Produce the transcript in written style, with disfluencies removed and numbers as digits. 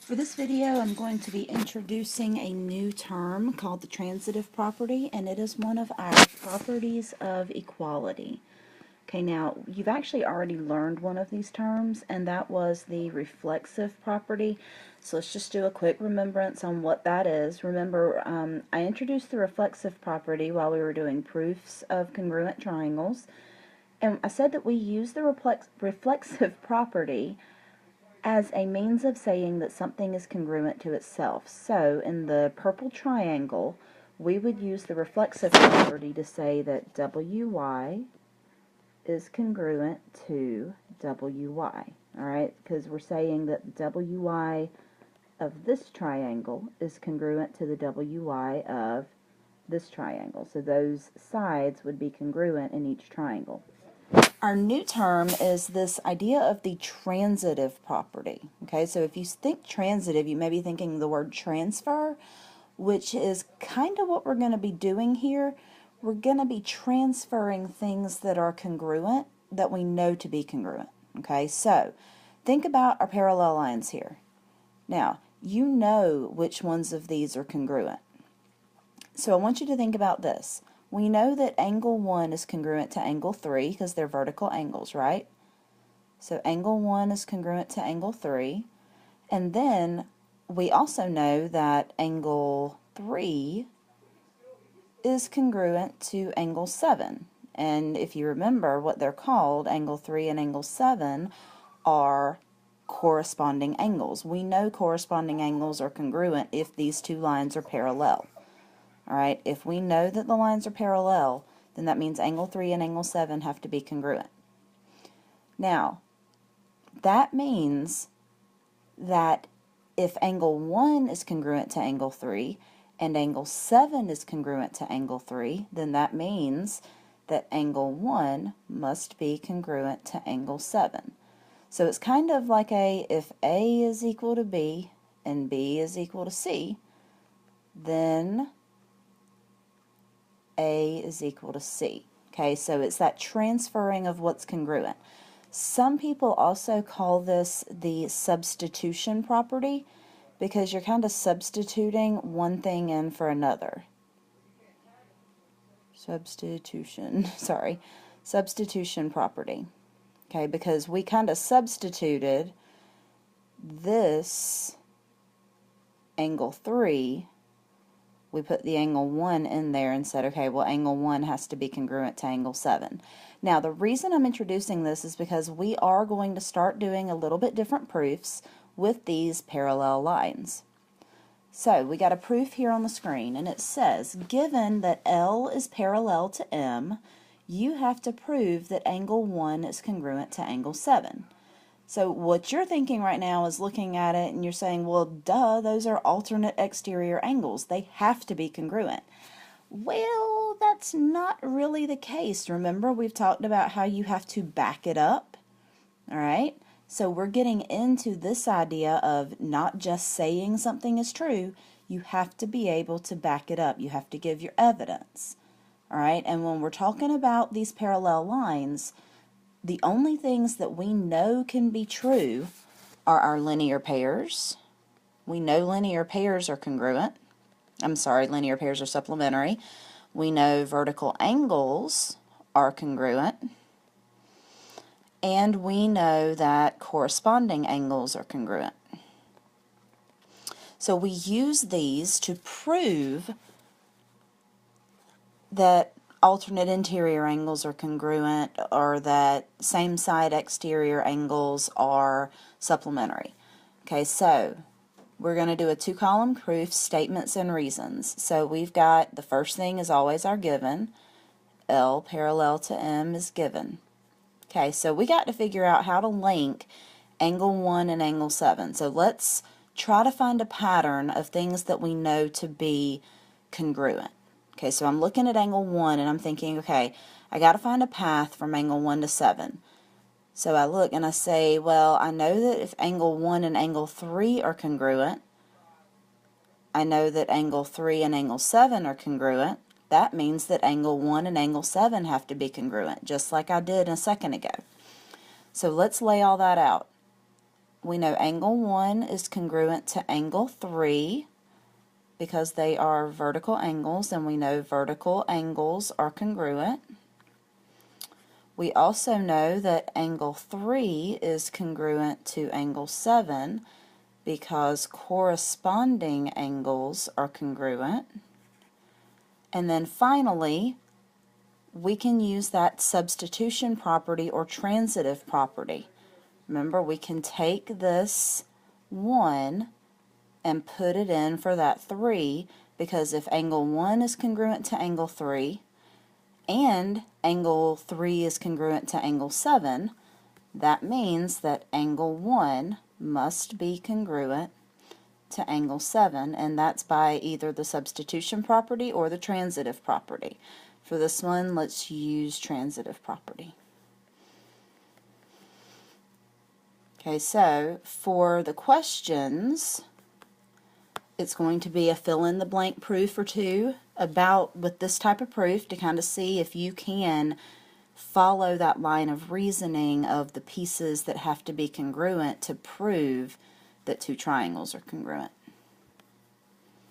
For this video, I'm going to be introducing a new term called the transitive property, and it is one of our properties of equality. Okay, now you've actually already learned one of these terms, and that was the reflexive property. So let's just do a quick remembrance on what that is. Remember, I introduced the reflexive property while we were doing proofs of congruent triangles, and I said that we use the reflexive property as a means of saying that something is congruent to itself. So in the purple triangle, we would use the reflexive property to say that WY is congruent to WY. Alright, because we're saying that WY of this triangle is congruent to the WY of this triangle. So those sides would be congruent in each triangle. Our new term is this idea of the transitive property. Okay, so if you think transitive, you may be thinking the word transfer, which is kind of what we're going to be doing here. We're going to be transferring things that are congruent, that we know to be congruent. Okay, so think about our parallel lines here. Now, you know which ones of these are congruent. So I want you to think about this. We know that angle 1 is congruent to angle 3 because they're vertical angles, right? So angle 1 is congruent to angle 3. And then we also know that angle 3 is congruent to angle 7. And if you remember what they're called, angle 3 and angle 7 are corresponding angles. We know corresponding angles are congruent if these two lines are parallel. Alright, if we know that the lines are parallel, then that means angle 3 and angle 7 have to be congruent. Now, that means that if angle 1 is congruent to angle 3 and angle 7 is congruent to angle 3, then that means that angle 1 must be congruent to angle 7. So it's kind of like if A is equal to B and B is equal to C, then A is equal to C. Okay, so it's that transferring of what's congruent. Some people also call this the substitution property because you're kind of substituting one thing in for another. Substitution property. Okay, because we kind of substituted this angle 3. We put the angle 1 in there and said, okay, well, angle 1 has to be congruent to angle 7. Now, the reason I'm introducing this is because we are going to start doing a little bit different proofs with these parallel lines. So, we got a proof here on the screen, and it says, given that L is parallel to M, you have to prove that angle 1 is congruent to angle 7. So what you're thinking right now is looking at it and you're saying, well, duh, those are alternate exterior angles. They have to be congruent. Well, that's not really the case. Remember, we've talked about how you have to back it up. All right? So we're getting into this idea of not just saying something is true. You have to be able to back it up. You have to give your evidence. All right? And when we're talking about these parallel lines, the only things that we know can be true are our linear pairs. We know linear pairs are congruent. Linear pairs are supplementary. We know vertical angles are congruent. And we know that corresponding angles are congruent. So we use these to prove that alternate interior angles are congruent or that same side exterior angles are supplementary. Okay, so we're going to do a two-column proof, statements and reasons. So we've got the first thing is always our given. L parallel to M is given. Okay, so we got to figure out how to link angle 1 and angle 7. So let's try to find a pattern of things that we know to be congruent. Okay, so I'm looking at angle 1 and I'm thinking, okay, I got to find a path from angle 1 to 7. So I look and I say, well, I know that if angle 1 and angle 3 are congruent, I know that angle 3 and angle 7 are congruent. That means that angle 1 and angle 7 have to be congruent, just like I did a second ago. So let's lay all that out. we know angle 1 is congruent to angle 3 because they are vertical angles, and we know vertical angles are congruent. We also know that angle 3 is congruent to angle 7 because corresponding angles are congruent. And then finally, we can use that substitution property or transitive property. Remember, we can take this 1 and put it in for that 3, because if angle 1 is congruent to angle 3 and angle 3 is congruent to angle 7, that means that angle 1 must be congruent to angle 7, and that's by either the substitution property or the transitive property. For this one, let's use transitive property. Okay, so for the questions, it's going to be a fill-in-the-blank proof or two with this type of proof to kind of see if you can follow that line of reasoning of the pieces that have to be congruent to prove that two triangles are congruent.